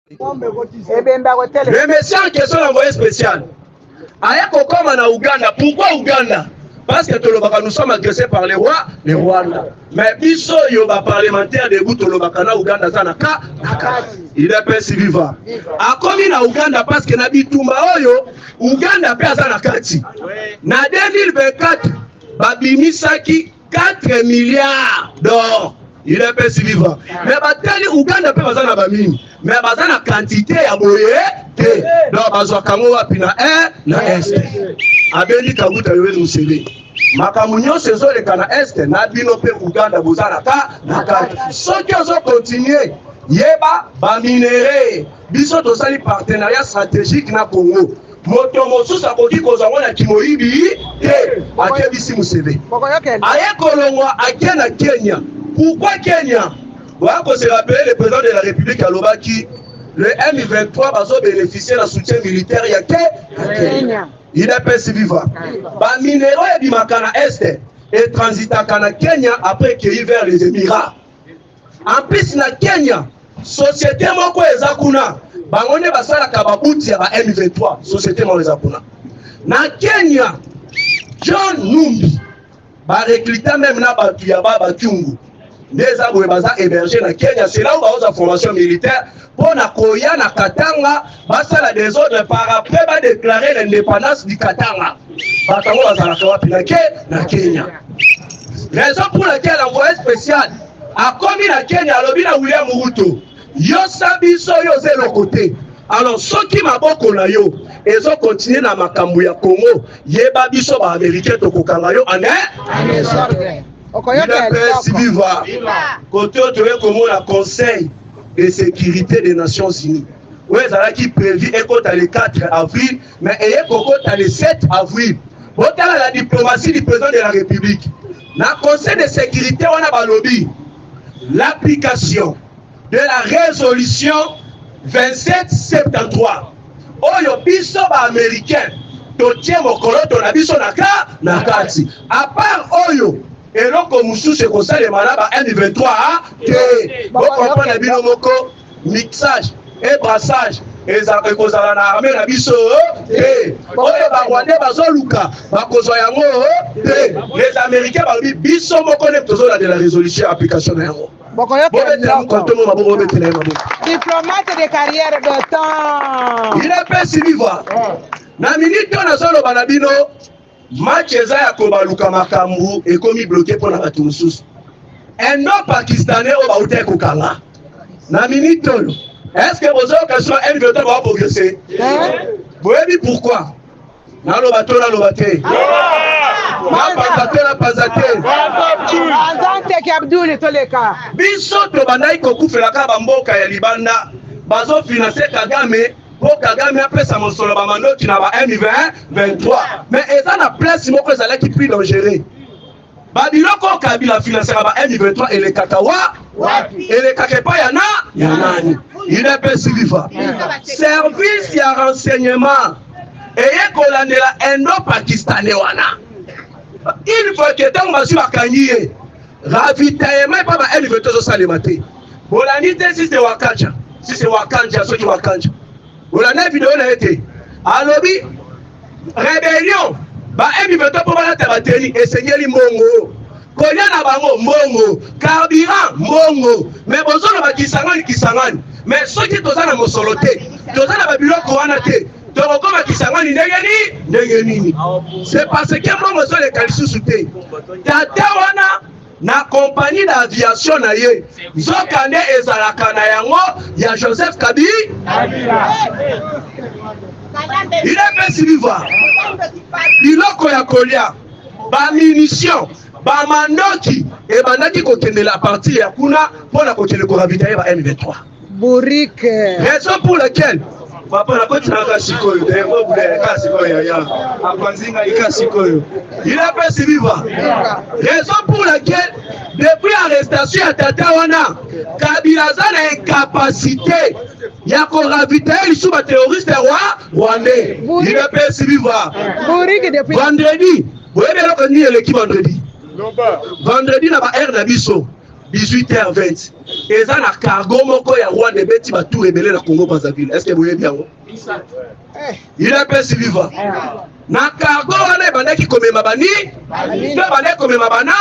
Le messieurs en question l'envoyé spécial. Aïe comme en Ouganda. Pourquoi Ouganda? Parce que nous sommes agressés par les rois, les Rwandais. Mais biso yoba parlementaire de bout Tolobakana Ouganda Zanaka. Il est pas si vivant. A comme na Ouganda parce que na bitumba oyo Ouganda pe azanakati. Na 2024 babimisaki 4 milliards d'or. Il est pas si vivant. Mais batali Ouganda pe bazana bamini. Mais bazana quantité ya boye te. Donc bazwa kango wapi na na est. Abeli kabuta yewe musebe. Makamunyo sezo le kana est na bino pe Ouganda bozana ka na kati. Soki ozo continuer yeba ba minéré biso to sali partenariat stratégique na Congo. Moto mosusu akoki kozango na kimoyibi te akebisi musebe. Aye kolongwa akena Kenya. Pourquoi Kenya? Voilà qu'on se rappelle le président de la République à Lobaki, le M23 va bénéficier d'un soutien militaire. Il y a Kenya. Il est pas si vivant. Bah minéraux et bimakana est et transita kana Kenya après qu'il vers les Émirats. En plus na Kenya, société moko ezakuna, bangone basala kababuti ya ba M23, société moko ezakuna. Na Kenya, John Numbi, ba recruter même na batu ya ba Kyungu. Des aboué baza hébergé na Kenya, c'est là où va aux formation militaire pour na koya na Katanga, basa la désordre par après va déclarer l'indépendance du Katanga. Batango baza la na Kenya. Raison pour laquelle l'envoyé spécial a commis la Kenya lobi na William Ruto. Yo sabiso yo zéro côté. Alors ceux qui maboko na yo, ils ont continué na makambu ya Congo, yeba biso ba américain to kokanga yo en désordre. Il a fait si vivant. Côté comme le Conseil de sécurité des Nations Unies. Oui, ça qui prévu le 4 avril, mais il y a le 7 avril. Voilà la diplomatie du président de la République. Dans le Conseil de sécurité, on a lobby l'application de la résolution 2773. Oyo biso ba américain, to tient mon coloto na biso na kati. À part Oyo. Et donc, comme nous sommes comme ça, les malades M23, vous comprenez bien le mixage et brassage. Et ça fait qu'on a l'armée, la biso, et les Américains, biso, vous connaissez de la résolution application. Diplomate de carrière de temps. Il est pas si vivant. Na minute, on a solo banabino. Match eza ya kobaluka makambu ekomi bloqué pour la batu mususu. Un non pakistanais au baouté kokanga. Na minute oyo. Est-ce que vous avez question M23 va progresser? Vous savez pourquoi? Na lo bato la lo baté. Na pasate la pasate. Azante ki Abdul toleka. Biso to bandai kokufela ka bamboka ya Libanda. Bazo financer Kagame. Pour Kagame après ça mon solo bamando qui n'a pas M23 mais ça na place moko ezala qui plus dangereux babiloko Kabila financer ba M23 et les kakawa et les kakepa yana nani il est pas si vivant service ya renseignement et kolandela indo-pakistanais wana il faut que tant masu bakangiye ravitaillement pas ba M23 zo salemate bolani te si c'est wakanja ceux qui wakanja. Voilà une vidéo là été. Alobi rébellion. Ba M23 pour la tabateli et seigneur Mongo. Konya na bango Mongo, carburant Mongo. Mais bozo na kisangani. Mais ceux qui tozana mosoloté, tozana ba biloko wana te. Toroko ba kisangani ndenge nini. C'est parce que Mongo so le kalisu souté. Tata wana na compagnie d'aviation na ye zokande ezalaka na yango ya Joseph Kabila il est pas si vivant biloko ya kolia ba munitions ba mandoki et bandaki kokende la partie ya kuna pona kokende ko ravitailler ba M23 Bourrique raison pour laquelle papa na koti na kasikoyo demo bule kasikoyo ya akwanzinga ikasikoyo il est pas si vivant raison pour laquelle depuis l'arrestation à Tata wana Kabila zana incapacité ya ko ravitailler les sous terroristes rwandais il est pas si vivant vendredi vous avez le l'équipe vendredi na ba heure na biso 18h20 eza na cargo moko ya Rwanda ebeti batu rebelle na Congo Brazzaville. Est-ce que vous voyez bien? Il est pas suivant. Na cargo wana ebandaki komema bani to bandaki komema bana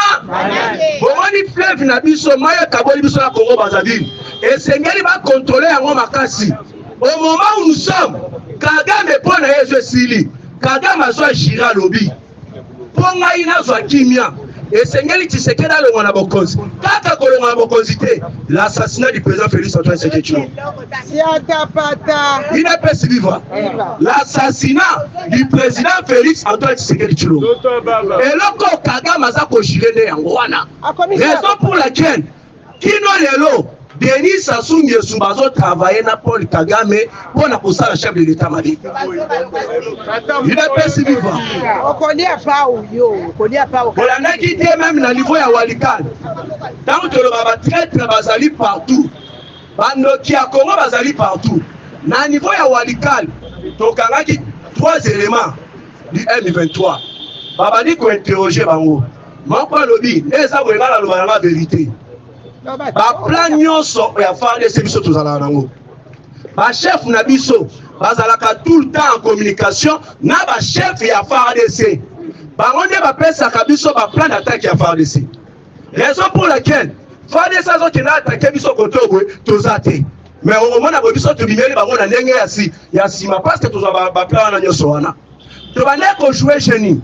bomoni fleuve na biso mai ekaboli biso na Congo Brazzaville esengeli bakontrole yango makasi. Au moment où nous sommes, Kagame mpo na ye ezo esili, Kagame azwa jira lobi mpo ngai nazwa kimia esengeli Tshisekedi alongwa na bokonzi kaka kolongwa na bokonzi te. L'assassinat du président Félix Antoine Tshisekedi, il n'est pas vivant. L'assassinat du président Félix Antoine Tshisekedi Tshilombo eloko Kagame aza kojire nde yango wana, raison pour laquelle kino lelo Denis Sassou Nguesso bazo travailler na Paul Kagame pour na kosala chef de l'état mali. Il est pas si vivant. Okolia pa uyo, okolia pa. Bolanda ki te même na niveau ya Walikale. Tant que le baba traître bazali partout. Bandoki ya Congo bazali partout. Na niveau ya Walikale, tokangaki 3 éléments du M23. Baba ni ko interroger bango. Moko lobi, eza boyenga la loba na vérité. Ba plan nyonso ya FARDC biso tozala nango. Ba chef na biso bazalaka tout le temps en communication na ba chef ya FARDC. Bango nde bapesaka biso ba plan d'attaque ya FARDC. Raison pour laquelle FARDC azokende attaquer biso kotobwe tozate. Mais au moment na biso tobimeli bango na ndenge ya sima parce que tozwa ba plan na nyonso wana. Tobande ko jouer génie.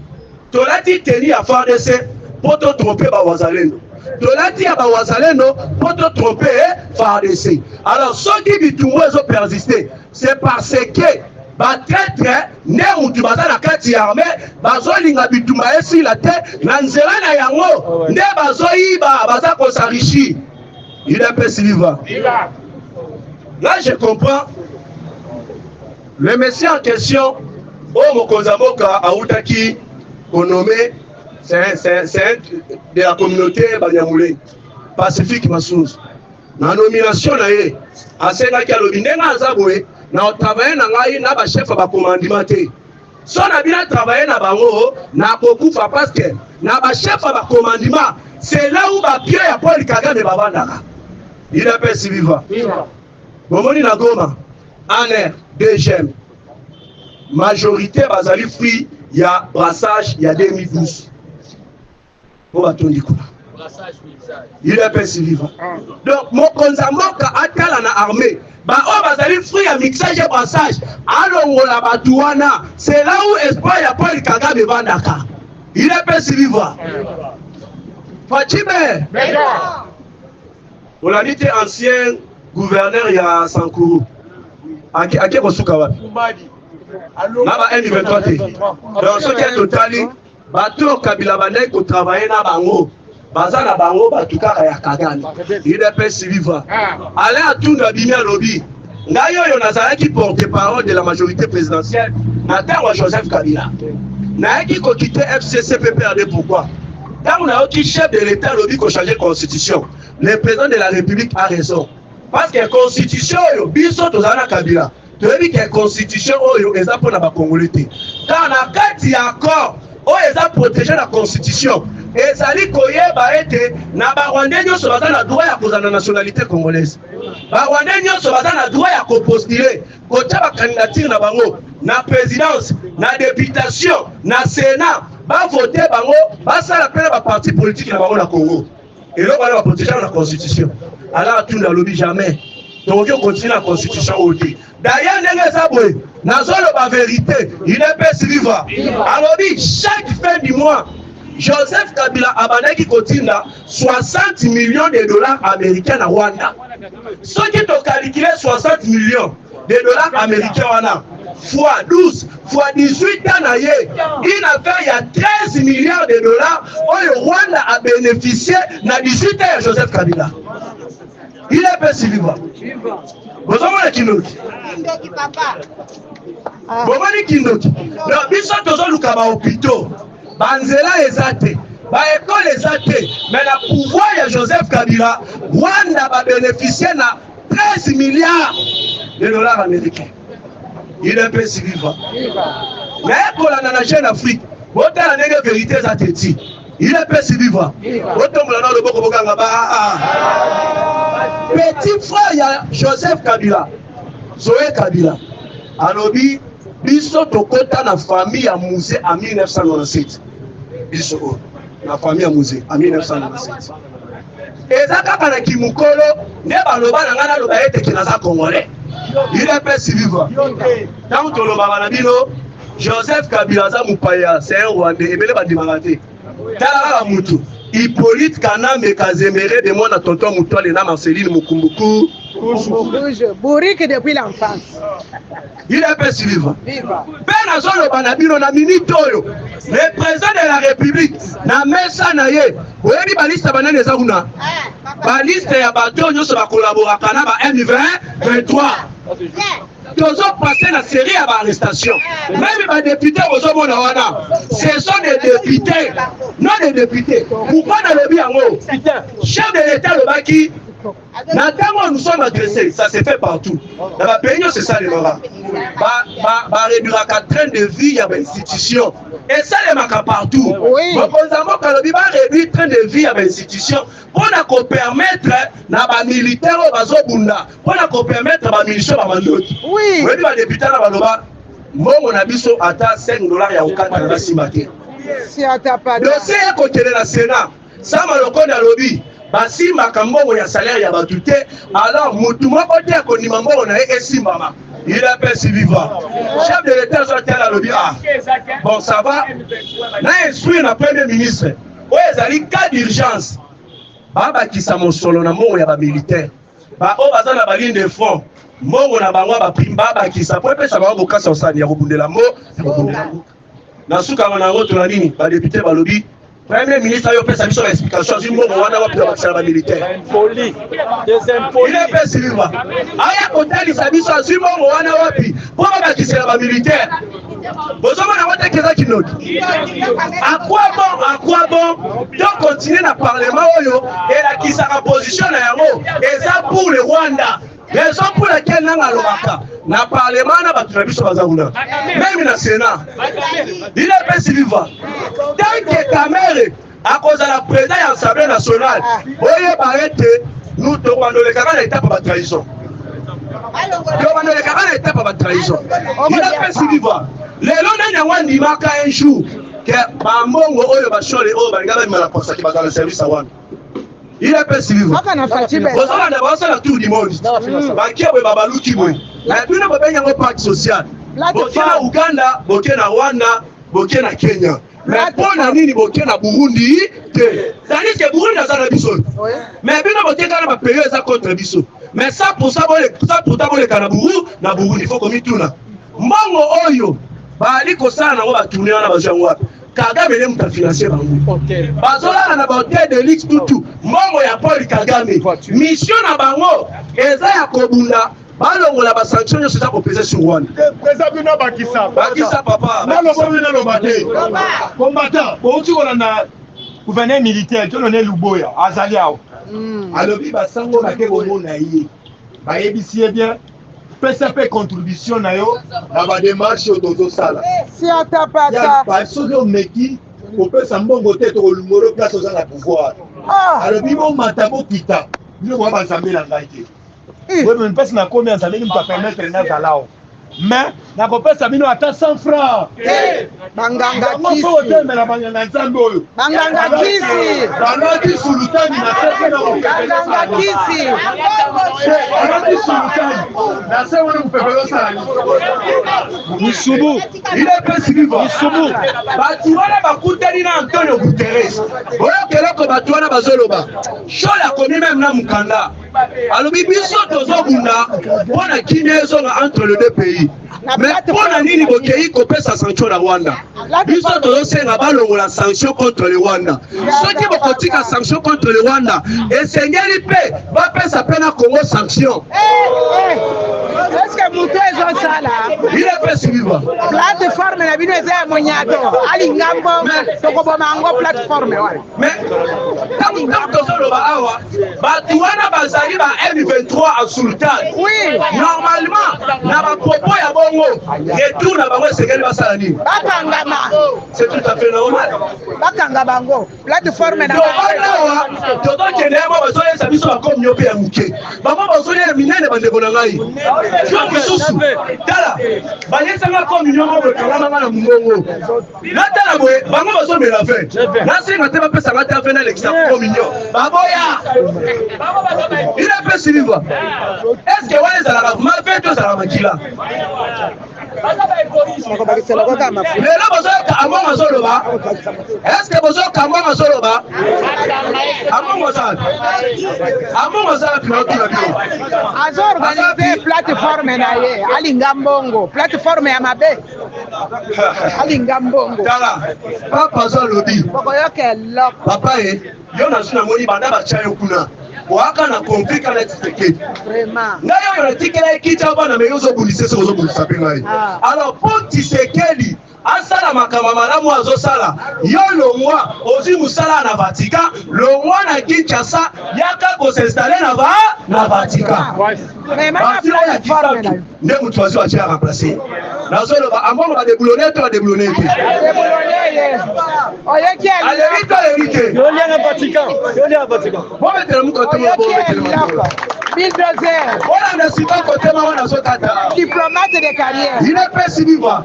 Tolati teni ya FARDC pour te tromper ba wazalendo. Tolati ya bawazalendo pour te tromper FARDC. Alors ceux qui bitumbo ezo persister, c'est parce que ba traître ne mutu baza na kati ya armée bazo linga bitumba esi la tête na nzela na yango nde bazo yiba baza ko s'enrichir. Il est pas vivant. Là je comprends le monsieur en question au Mokonzamoka autaki nommé. C'est de la communauté Banyamoulé, Pacifique Massouz. Dans la nomination, à Sénaki Alobinena Zaboué, na travaillé na ngai na ba chef ba commandement te. So na bien travailler na bango na kokufa parce que na ba chef ba commandement, c'est là où ba pied ya Paul Kagame babandaka. Il est pas si vivant. Bomoni na Goma, Aner, DGM. Majorité bazali fruit ya brassage ya 2012. Il est pas si vivant. Donc, mon konzamoka atala na armée. Ba o bazali fruit ya mixage et brassage. Alongo la batouana. C'est là où espoir ya Paul Kagame bandaka. Il est pas si vivant. Fatime. On a dit ancien gouverneur ya Sankuru. Ake kosuka wapi? Naba M23 te. Donc, ce qui est totali. Bato Kabila bandai ko travailler na bango baza na bango batukaka ya Kagame. Il est pas si vivant. Allez à tout na bimia lobby ngai oyo nazalaki porte-parole de la majorité présidentielle na tango Joseph Kabila naaki ko quitter FCC PPRD. Pourquoi? Tango na oki chef de l'état lobby ko changer constitution. Le président de la République a raison parce que constitution oyo biso tozana Kabila toyebi que constitution oyo eza pona ba Congolais te. Dans na kati ya accord o eza protéger la constitution ezali koyeba ete na Barwandais nyonso baza na droit ya kozala nationalité congolaise. Barwandais nyonso baza na droit ya kopostuler kotia ba candidature na bango na présidence na députation na sénat bavote bango basala pena ba parti politique na bango na Congo eloko bana ba protéger la constitution. Alors tout na lobby jamais donc on continue la constitution au dit. D'ailleurs ndenge sabwe nazolo ba vérité il est pas si vivant. Alors chaque fin du mois Joseph Kabila abandaki kotinda 60 millions de dollars américains na Rwanda. Ce qui te calculé 60 millions de dollars américains wana fois 12 fois 18 ans na ye il a fait il y a 13 milliards de dollars où le Rwanda a bénéficié na 18 ans de Joseph Kabila. Il est pas si vivant. Vous avez Kindoki. Vous avez Kindoki. Donc, biso tozo luka ba hôpitaux. Banzela ezate. Ba école ezate. Mais le pouvoir de Joseph Kabila, Rwanda va bénéficier de 13 milliards de dollars américains. Il est pas si vivant. Mais pour la jeune Afrique, vous avez la vérité ezate. Il est pas si vivant. Vous avez le boko bokanga ba. petit frère ya Joseph Kabila Zoé Kabila alobi biso tokota na famille ya Musée en 1997 biso na famille ya Musée en 1997 eza kaka na kimukolo nde baloba na nga naloba ete kinaza congolais il est pas si vivant tant tolobaka na bino Joseph Kabila aza mopaya c'est un Rwandais ebele bandimaka te tala kaka mutu Hippolyte Kanambe Kazemere de mwana tonton Mutwale na Marceline Mukumbuku Bourrique depuis l'enfance. Il est pas si vivant. Viva. Zolo Banabino na minute oyo. Le président de la République na mesa na ye. Oyebi baliste banane eza kuna. Baliste ya bato nyonso ba collaboraka na ba M20 23. Tozo passer la série à l'arrestation. Même les députés aux hommes ce sont des députés, non des députés. Pourquoi dans le biango? Chef de l'État le baki. Nous sommes agressés, ça se fait partout. Dans le pays, c'est ça les marins. Réduire à train de vie, il y a une institution. Et ça les marques partout. Oui. Donc, nous avons réduire train de vie à une institution pour nous permettre aux militaires pour permettre aux miliciens à oui. Les députés on a biso ata $5 ya okata na simate. Si atapata. Dossier ya côté de la Sénat. Ça maloko na lobby. Basi makambo ya salaire ya batute. Alors mutu moko te ko ni mambo na esimbama. Il appelle si vivant. Chef de l'État soit à lobby. Ah. Bon ça va. Na instruire na premier ministre. Ouais, zali cas d'urgence. Baba ki sa mosolo na mongo ya ba militaire. Ba o baza na ba ligne de front. Mongo na bango ba primba ba ki sa po pesa ba bokasa osani ya kobundela mo ya kobundela mo na suka wana ngoto na nini ba député ba lobby premier ministre yo pesa biso explication sur mongo wana wa pesa ba ba militaire folie des impôts il est pesi viva aya kotali sa biso sur mongo wana wapi po ba ki sa ba militaire bozoma na wote keza kinoti à quoi bon donc continuer na parlement oyo et la ki sa position na yango et ça pour le Rwanda. Raison pour laquelle nous avons na parlement na batunabiso bazakuna même na Sénat il est pas si vivant tant que Kamere à cause de la présidence de l'Assemblée nationale oye barete nous devons le cas na étape de trahison il est pas si vivant les lois na wandi maka un jour que bambongo oyo bashole oyo balingaba mala posa ki bazala service à wana. Il est pas si vivant. Vous avez la tour du monde. Bakia we babaluki boy. Na tuna babenya ngo parti social. Bokena Uganda, bokena Rwanda, bokena Kenya. Mais pona nini bokena Burundi te. C'est-à-dire que Burundi na za biso. Mais bino bokena na pays za contre biso. Mais ça pour ça le kana na Burundi faut comme tuna. Mbongo oyo bali ko sana ngo batunia na bajango wapi. Kagame le muta financer bango. Bazola na hôtel de luxe tutu. Mbongo ya Paul Kagame. Mission na bango eza ya kobunda balongola ba sanction nyonso za ko peser sur Rwanda. Président bino bakisa papa. Nalo bino lo bate. Combattant, bouti ko na gouverneur militaire, colonel Luboya, azali awo. Alobi ba sango na ke bomo na ye. Ba yebisi bien. PCP contribution na yo na ba démarche autozo sala. Si atapata. Ba sozo meki ko pesa mbongo te to lumoro place aux la pouvoir. Alors bibo matabo kita. Bino ba banzambe na ngai te. Oui, mais pesa na combien ça veut pas permettre na zalao. Mais na ko pesa bino ata 100 francs. Banganga kisi. Mo te me la banganga nzambe oyo. Banganga kisi. Balaki sultani na pesa na ko pesa. Banganga kisi. Balaki sultani. Na se wana mpepelo sana. Misubu. Il est pas si vivant. Misubu. Batu wana bakutani na Antonio Guterres. Oyo keloko batu wana bazoloba. Shola komi même na mukanda. Alobi biso tozobunda pona kinezo entre les deux pays. Mais pona nini bokei kopesa sanction na Rwanda. Biso tozosenga balongola sanction contre le Rwanda. Ceux qui bokotika sanction contre le Rwanda esengeli pe bapesa pena Congo sanction. Est-ce que mutu ezo sala? Il est pas suivant. Plateforme na bino eza monyato. Ali ngambo tokoboma ngo plateforme wa. Mais tant tozoloba awa batu wana bazali ba M23 en sultan. Oui. Normalement na ba propos ya mbongo retour na bango esekeli basala nini bakangama c'est tout à fait normal bakanga bango plateforme na tobanawa tozokende yango bazoyesa biso bakomio mpe ya moke bango bazoya ya minene bandeko na ngai yo mosusu tala bayesanga kominio ngo bokalamanga na mbongo natala boye bango bazomela ve nasenga te bapesanga te ave na lekisa kominio baboya ina mpe silivwa eske wana ezalaka mafe to ezalaka makila lelo bozoyoka amongo azoloba eske bozoyoka amongo azoloba amongo azala pinotula bino azorganize plateforme na ye alinga mbongo plateforme ya mabe alinga mbongo tala papa azalobi bokoyoka eloko papa ye yo nazu namoni banda batya yo kuna oaka na konflika na tisekedi ngai oyo natikela ekita bana me ozobundisa ese ozobundisa mpe ngai alors po tisekedi asala makambo malamu azosala yo longwa ozwi mosala na vatican longwa na kinshasa yaka kosinstale na vatican bafila ya kifatu nde moto azwi atia remplace nazoloba ambongo badebulone to badebulone te aleri to aleri te bometela mokote olanda sika kote mama nazokata diplomate de carrière ine pesi bivwa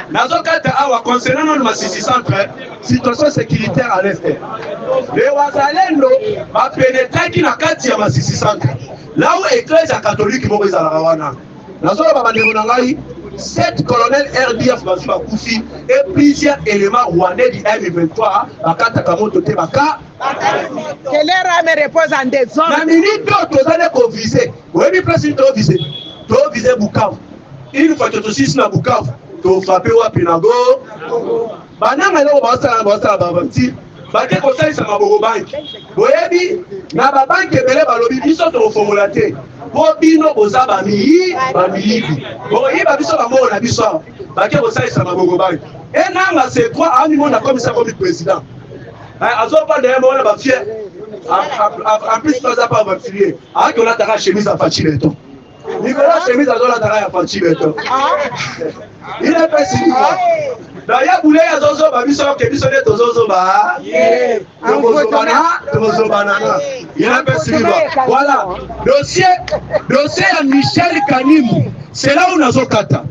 nazokata awa concernant nano masisi centre situation sécuritaire à l'est le wazalendo bapenetraki na kati ya masisi centre là où église catholique moko ezalaka wana nazoloba bandeko na ngai 7 colonel RDF bazwi bakufi et plusieurs éléments rwandais du M23 bakataka moto te baka que leur âme repose en désordre na minute oyo tozali kovise oyebi place nini tovise Bukavu une fois totosisi na Bukavu tofrape wapi nago bananga eloko baosala babanti bake kosalisa maboko banki boyebi na babanki ebele balobi biso tokofongola te po bino boza bamiyibi boyiba biso bamboko na biso awa bake kosalisa maboko banki enanga c'est quoi animona komisa komi président azopanda ye mona bafie en plus toza pa bafilier aki olataka chemise ya faci beton nikolo chemise azolataka ya faci beton ina pesi daya bule azozoba biso ke biso nde tozozoba tokozobanana ina pesi voilà dossier ya Michel Kanimbu c'est là où nazokata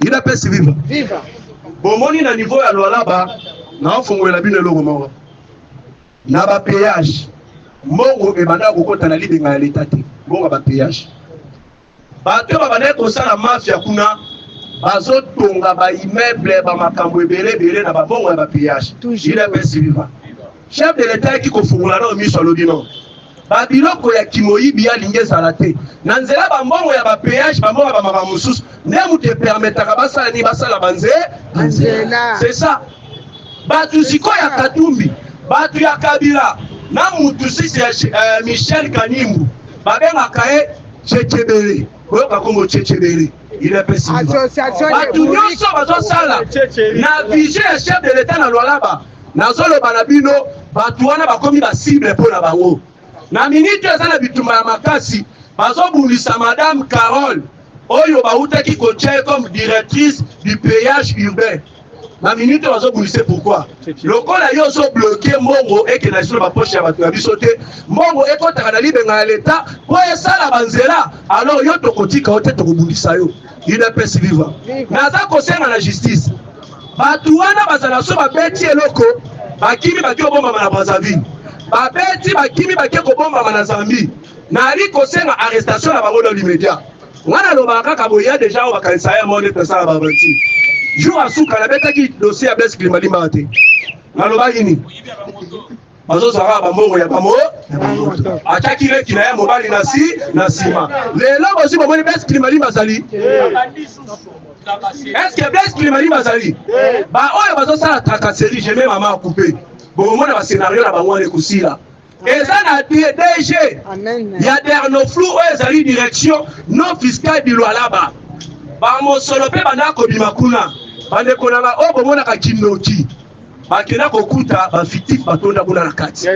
ina pesi viva bomoni na niveau ya Lualaba naofongolela bino eloko moko na ba péage mbongo ebanda kokota na libenga ya leta te mbongo ba péage bato babanda kosala mafia kuna bazotonga ba immeuble ba makambo ebele na babongo ya ba péage ila pesi viva chef de l'état qui kofungola na miso alobi no ba biloko ya kimoyibi ya linge ezala te na nzela bambongo ya ba péage bambongo ya bamaka mosusu nde moto epermetaka basala ni basala banzela c'est ça bato sikoyo ya Katumbi bato ya Kabila na mutu sisi ya Michel Kanimbu babengaka ye Chechebele oyoka kombo Chechebele ile pesi bato nyonso bazosala na vision ya chef de l'état na Lualaba nazoloba na bino bato wana bakomi basible mpo na bango na minute eza na bitumba ya makasi bazobundisa madame Carole oyo bautaki kotia comme directrice du péage urbain na minute bazobundise pourquoi lokola yo ozo bloqué mbongo ekenda liso na bapoche ya bato ya biso te mbongo ekotaka na libenga ya leta po esala banzela alors yo tokotika yo te tokobundisa yo ina pesi viva naza kosenga na justice bato wana bazala so babeti eloko bakimi baki kobombama na Brazzaville babeti bakimi baki kobombama na Zambie nali kosenga arrestation na bango dans l'immédiat wana lobaka kaka boya déjà oyo bakanisa ya monde pesala babanti jour asuka nabetaki dossier ya Blaise Kilimalimba te naloba nini bazozala bambongo ya bamo ataki leki na ye mobali na nsima lelo bosi bomoni Blaise Kilimalimba azali est-ce Blaise Kilimalimba azali baoyo bazosala tracasserie je mets mama couper bomona bascénario na bango wana ekosila eza na DG ya Dernoflou oyo ezali direction non fiscale du Lualaba bamosolo mpe banda kobima kuna bandeko na ba oyo bomonaka kindoki bakenda kokuta bafictif batonda kuna na kati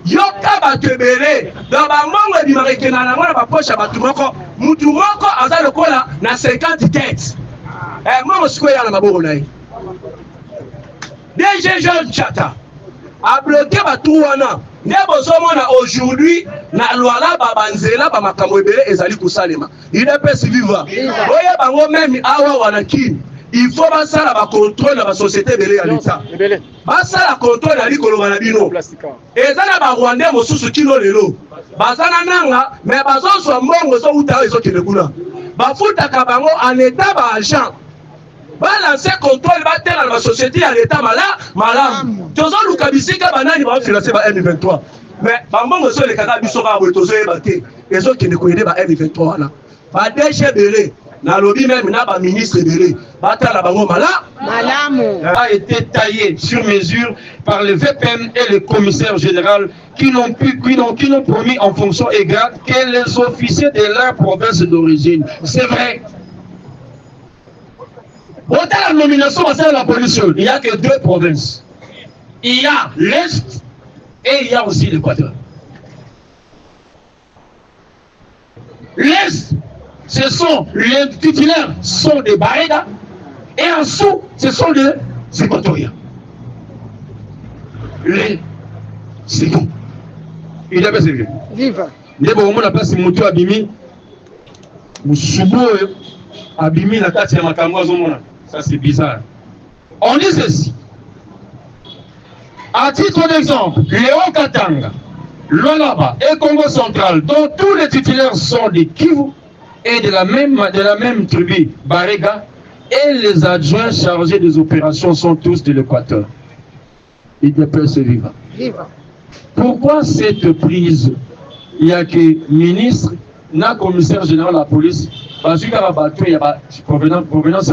yoka bato ebele na bambongo ebimaka ekenda nango na baposhe ya bato moko mutu moko aza lokola na 50 tete Moi, je suis à la Maboronaï. DG Jean Chata a bloqué ma touana. Aujourd'hui, na loi babanzela ba makambo ebele ezali kusalema. Il est pas vivant. Oya bango même awa wanakini. Il faut basala ba contrôle na ba société belé ya l'État. Basala contrôle ali koloba na bino. Ezana ba Rwandais mosusu kino lelo. Bazana nanga mais bazonso mbongo so uta ezo kele kuna. Bafuta ka bango en état ba agent. Balancer contrôle batela na société ya l'État malam. Tozo lukabisika banani ba financer ba M23. Mais bambongo so le kaka biso ba bo tozo ebate. Ezo kele ko yede ba M23 na. Ba DG belé. Na lobby même na ba ministre belé. Batala bango malamu. A été taillé sur mesure par le VPN et le commissaire général qui n'ont promis en fonction égale que les officiers de leur province d'origine. C'est vrai. Au temps de la nomination de la police, il n'y a que 2 provinces. Il y a l'Est et il y a aussi l'Équateur. L'Est, les titulaires sont des Barrega et en dessous, ce sont des Équatoriens. C'est tout. Il a pas servi. Vive. On a passé mon tour à Bimi. Abimi la carte ça c'est bizarre. On dit ceci. À titre d'exemple, Léon Katanga, Lualaba et Congo central, dont tous les titulaires sont des Kivu et de la même tribu, Barega, et les adjoints chargés des opérations sont tous de l'Équateur. Ils peuvent se vivre. Pourquoi cette prise? Il y a que ministre, na commissaire général de la police, parce qu'il y a provenance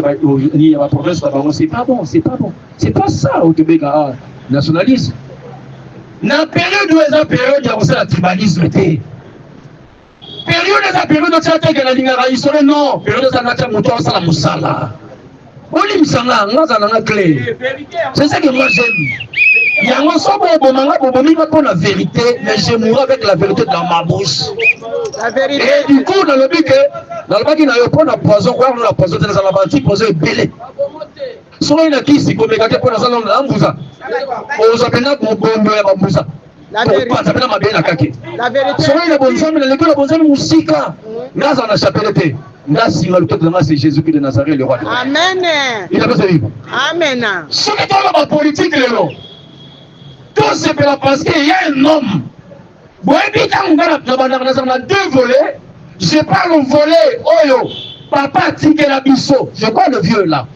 il y a province, c'est pas bon, c'est pas bon. C'est pas ça au Québec, nationalisme. Dans la période où il y a période, il y a aussi le tribalisme. Période de période où il y a la ligne à non, période où il y a la moussala. C'est ça que moi j'aime. Il y a un vérité, mais je mourrai avec la vérité dans ma bouche. Et du coup, dans le but que, dans le il y a la poison, la poison de la banque, poison est belé. Souvent, il y a qui s'y commet pour la salle de l'ambouza. Aux appels mon bon à Bambouza. La vérité. Souvent, il y a bon sang, mais l'école a bon sang, moussika. Là, on a chapelleté. Là, si le tout de c'est Jésus-Christ de Nazareth, le roi. Amen. Il a besoin de vivre. Amen. Ce qui est dans la politique, le long. Tout c'est parce qu'il y a un homme. Bon, et puis quand on a 2 volets, je parle au volet, Oyo, papa Tique la Bisso, je parle le vieux là.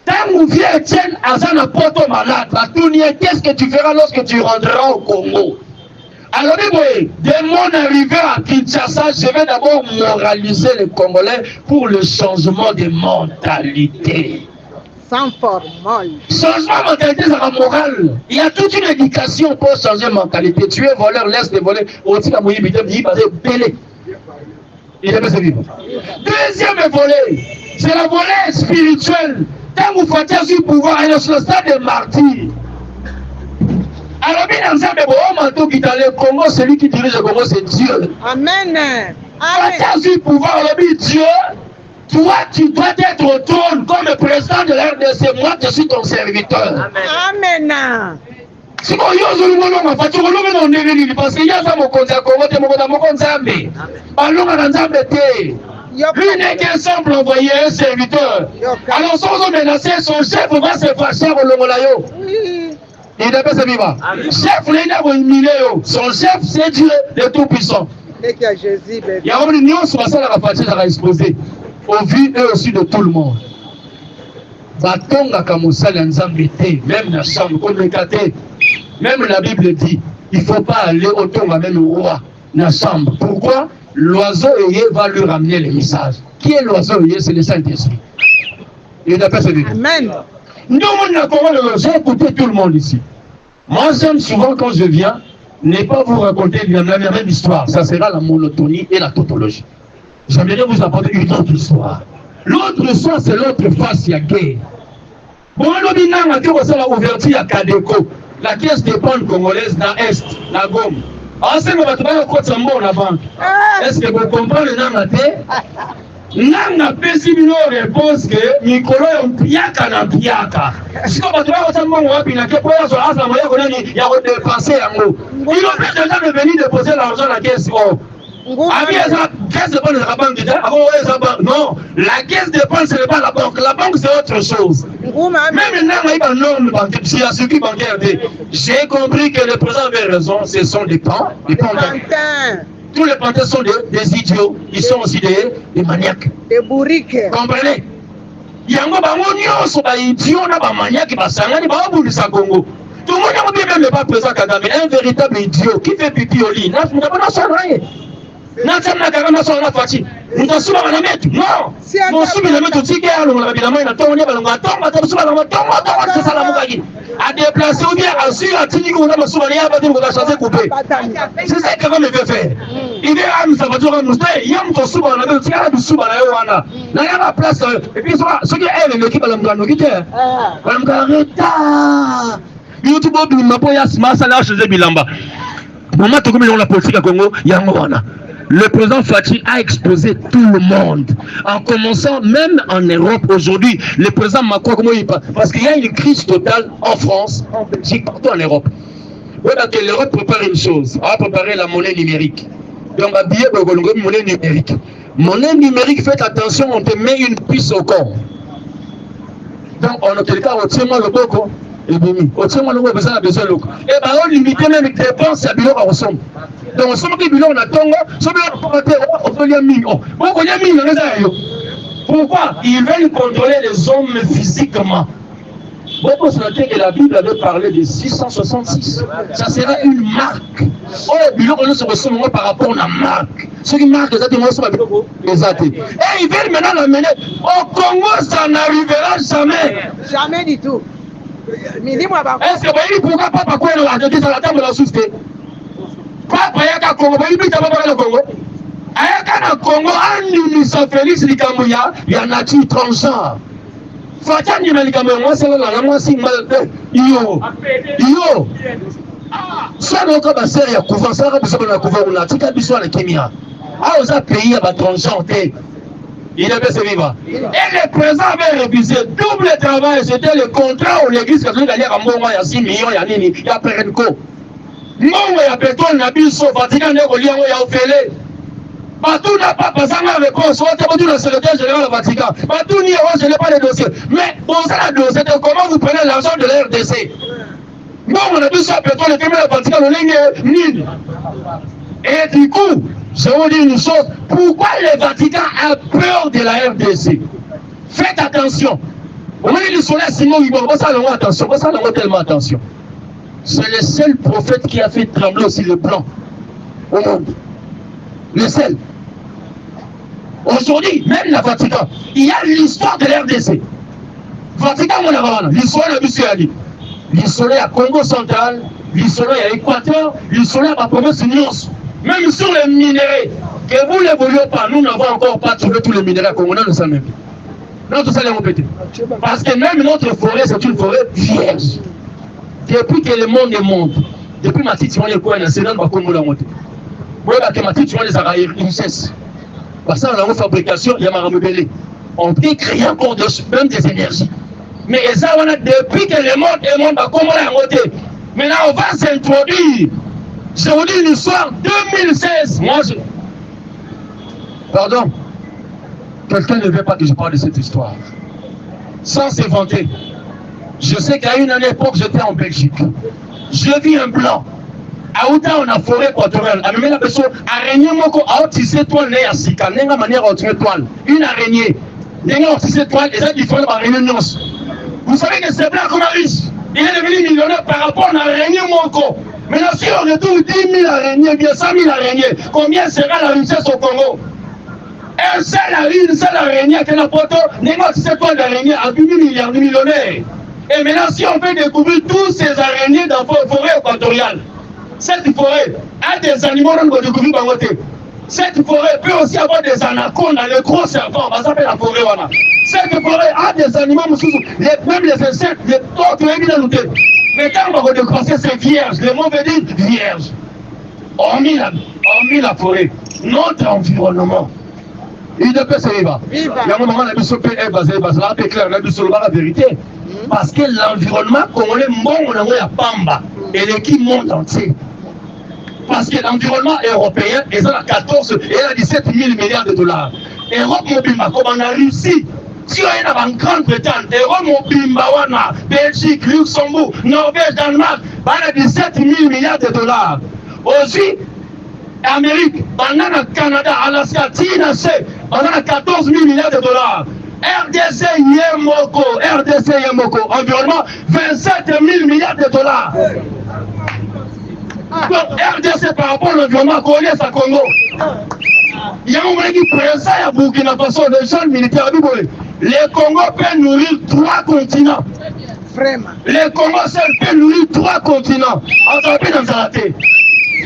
Quand mon vieux Etienne Azana Poto malade, la tournière, qu'est-ce que tu feras lorsque tu rentreras au Congo? Alors, dès mon arrivée à Kinshasa, je vais d'abord moraliser les Congolais pour le changement de mentalité. Sans formol. Changement de mentalité, c'est la morale. Il y a toute une éducation pour changer de mentalité. Tu es voleur, laisse les voler. Il est pas vivre. Deuxième volet, c'est la volet spirituelle. Quand vous faites du pouvoir, il est sur le stade des martyrs. Alors, bien ensemble, le Congo, celui qui dirige le Congo, c'est Dieu. Amen. Faites du pouvoir, Dieu. Toi, tu dois être au trône comme le président de la RDC. Moi, je suis ton serviteur. Amen. Si vous avez parce qu'il y a ça, mon conseil, lui n'est qu'un simple envoyé, un serviteur. Alors, sans menacer, son chef va se fâcher au Longolayo. Il n'est pas vivant. Chef, son chef, c'est Dieu, le Tout-Puissant. Il y a une union sur ça, la fâche, ça va exploser. Au vu eux aussi de tout le monde. Batonga Kamoussal Nzambete, même la chambre, comme le caté, même la Bible dit, il ne faut pas aller autour même au roi, la chambre. Pourquoi? L'oiseau ayé va lui ramener les messages. Qui est l'oiseau ayé? C'est le Saint-Esprit. Il n'a pas servi. Amen. Nous, j'ai écouté tout le monde ici. Moi, j'aime souvent quand je viens, ne pas vous raconter la même histoire. Ça sera la monotonie et la tautologie. J'aimerais vous apporter une autre histoire. L'autre histoire, c'est l'autre face, il y a guerre. Bon, c'est la ouverture à Kadeko, la caisse d'épargne congolaise dans l'Est, la Gomme. Est-ce que vous comprenez le nom de nanga pesi bino réponse que mikolo yo mpiaka na mpiaka siko bato ba mongo wapi na ke poya so asa moya ko nani ya ko dépenser yango il ont déjà de venir déposer l'argent à caisse oh ami esa caisse de banque la banque non la caisse de banque c'est pas la banque c'est autre chose même nanga iba norme bancaire c'est la sécurité bancaire j'ai compris que le président avait raison ce sont des pans tous les pantins sont des idiots, ils sont aussi des maniaques. Des bourriques. Comprenez? Yango bango nyonso ba idiot na ba maniaque ba sangani ba obulisa Congo. Tout le monde a même pas présent Kagame, un véritable idiot qui fait pipi au lit. N'a pas sonné. N'a pas Kagame sonné la fatigue. Nous t'en souvenons la mettre. Non. Mon souvenir la mettre aussi guerre on la bilamai na tonga balonga tonga ta souvenir la tonga c'est ça la mukagi. À déplacer ou bien à suivre à tini qu'on a ma souvenir ba dire qu'on a changé coupé. C'est ça que Kagame veut faire. Il est à nous ça va dire à nous il y a mon souvenir la mettre tia du souvenir la wana. Na ya la place et puis ce qui est l'équipe balonga no kite. Balonga reta. YouTube Mapoya Masala chez Bilamba. Moment tout comme la politique à Congo, Yangoana. Le président Fachi a exposé tout le monde. En commençant même en Europe aujourd'hui, le président Macron, comment il parle? Parce qu'il y a une crise totale en France, en Belgique, partout en Europe. Oui, parce que l'Europe prépare une chose, elle va préparer la monnaie numérique. Donc, à billet de monnaie numérique. Monnaie numérique, faites attention, on te met une puce au corps. Donc, en auquel cas, on tient moi le boko. Et bien, on tient moi le boko, ça a besoin de l'eau. Et bien, on limite même les dépenses à billet en somme. Donc, on somme que billet on a tonga, somme on peut lire mille. Pourquoi? Ils veulent contrôler les hommes physiquement. Beaucoup se noter que la Bible avait parlé de 666. Ça sera une marque. Oh, billet on se ressemble par rapport à la marque. Ce qui marque les athées, les athées. Et ils veulent maintenant l'amener. Au Congo, ça n'arrivera jamais. Jamais du tout. Mais dis-moi, est-ce que vous voyez pourquoi papa quoi la tête à la table de la souffle? Papa yaka Congo, vous voyez papa le Congo? Ayaka na Congo, Anunisa Félix Likamouya, il y a nature transgenre. Fatani na Likamouya, moi c'est là, moi c'est mal. Yo. Ça donc ba sert ya couvent, ça va besoin na couvent là, tika biso na kimia. Ah aux pays ya ba transgenre. Il devait se vivre. Et le président avait refusé double travail. C'était le contrat où l'église catholique allait à Mongo, il y a 6 millions, il y a Nini, il y a Perenco. Mongo, il y a pétrole, il y a Bisso, Vatican, il y a Ophélie. Batou n'a pas passé la réponse. On a dit le secrétaire général du Vatican. Batou n'y a pas, je n'ai pas les dossiers. Mais pour ça, le dossier, comment vous prenez l'argent de la RDC? Mongo, on a dit ça, pétrole, le premier Vatican, le ligne nul. Et du coup, je vous dis une chose, pourquoi le Vatican a peur de la RDC? Faites attention. Oui, le soleil, Simon, il va ça attention, ça tellement attention. C'est le seul prophète qui a fait trembler aussi le blanc au monde. Le seul. Aujourd'hui, même le Vatican, il y a l'histoire de la RDC. Vatican, on a l'histoire de Busséali. L'histoire à Congo central, l'histoire à Équateur, l'histoire à la province de Nyos. Même sur les minéraux, que vous ne voulez pas, nous n'avons encore pas trouvé tous les minéraux qu'on a, nous savons même. Notre salaire est pété. Parce que même notre forêt, c'est une forêt vierge. Depuis que le monde est monde, depuis ma petite soirée, c'est dans le Congo la montée. Vous voyez que ma petite soirée, ça va y richesse. Parce que dans la fabrication, il y a ma rebelle. On peut créer encore même des énergies. Mais ça, on a depuis que le monde est monde, comment la montée. Maintenant, on va s'introduire. Je vous dis une histoire 2016. Moi, je... Pardon. Quelqu'un ne veut pas que je parle de cette histoire. Sans s'inventer. Je sais qu'à une époque, j'étais en Belgique. Je vis un blanc. À Outa, on a forêt équatoriale. À même la personne, araignée, moko, à tisser toile, né à Sika, n'est pas manière à tirer toile. Une araignée. N'est pas tisser toile, et ça, il faut l'araignée nyons. Vous savez que c'est blanc comme un riche. Il est devenu millionnaire par rapport à l'araignée, moko. Maintenant, si on retrouve 10 000 araignées, bien 100 000 araignées, combien sera la richesse au Congo? Un seul araignée qui n'a pas tort, n'est pas cette toile d'araignée à 10 milliards de millionnaires. Et maintenant, si on fait découvrir tous ces araignées dans la forêt équatoriale, cette forêt a des animaux qu'on va découvrir dans votre. Cette forêt peut aussi avoir des anacondes, les gros serpents, ça s'appelle la forêt. Cette forêt a des animaux, même les insectes, les tortues, mais quand on va redécrocher, c'est vierge. Le mot veut dire vierge. Hormis la forêt, notre environnement Il ne peut se vivre. Il y a un moment, la mission peut être basée, la clair, la mission, la vérité. Parce que l'environnement congolais, on a Pamba, et l'équipe monde entier. Parce que l'environnement européen, ils ont 14 et 17 000 milliards de dollars. Europe Mobimba, comme on a réussi. Si on est en Grande-Bretagne, Europe Mobimba, Belgique, Luxembourg, Norvège, Danemark, on a 17 000 milliards de dollars. Aussi, Amérique, on a Canada, Alaska, TNC, on a 14 000 milliards de dollars. RDC Yemoko, environnement 27 000 milliards de dollars. Donc RDC par rapport à l'environnement congolais, ça Congo. Il y a un moment qui présente à Burkina Faso, les jeunes militaires du Bolé. Les Congo peuvent nourrir 3 continents. Vraiment. Les Congo seuls peuvent nourrir 3 continents. En tant que dans la tête.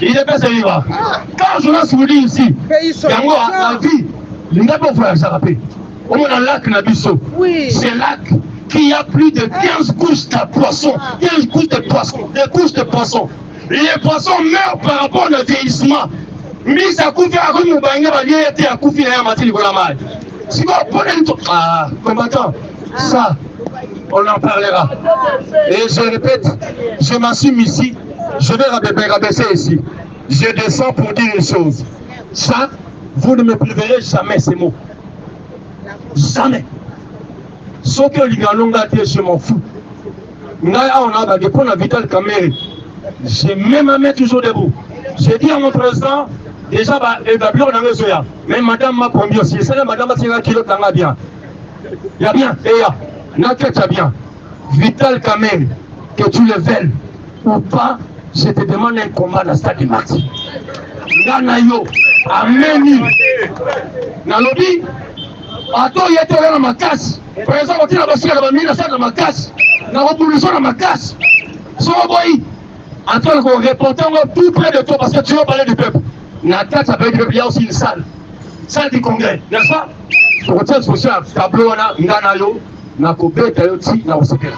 Il est pas sérieux. Quand je vous dis ici, la vie, il n'a pas voyagé à la paix. On a un lac Nabiso. Oui. C'est lac qui a plus de 15 couches de poissons. 15 couches de poissons. Des couches de poissons. Les poissons meurent par rapport au vieillissement. Mais ça couvre à rue Moubanga, il a été à Koufi et à Matil Golamay. Si vous prenez le combattant, ça, on en parlera. Et je répète, je m'assume ici, je vais rabaisser ici. Je descends pour dire une chose. Ça, vous ne me priverez jamais ces mots. Jamais. Sauf que les gars, je m'en fous. On a des points à Vital Kamere. J'ai même à mettre toujours debout. J'ai dit à mon président, déjà, mais madame m'a promis aussi. C'est madame m'a dit qu'il y bien. Il y a bien, et il y a. N'a bien. Vital Kamere, que tu le veuilles ou pas, je te demande un combat dans le stade de Marty. Nanayo, ameni. Nalobi, attends, il y a été dans ma casse. Par exemple, on a passé la mine dans ma casse. On a repoussé dans ma casse. Son boy. Attends, on répond tout près de toi parce que tu veux parler du peuple. Nakat, ça peut être il y a aussi une salle. Salle du congrès, n'est-ce pas? Pour ça, c'est pour ça, tableau, on a Nganayo, Nakobé, Tayoti, Naoseke.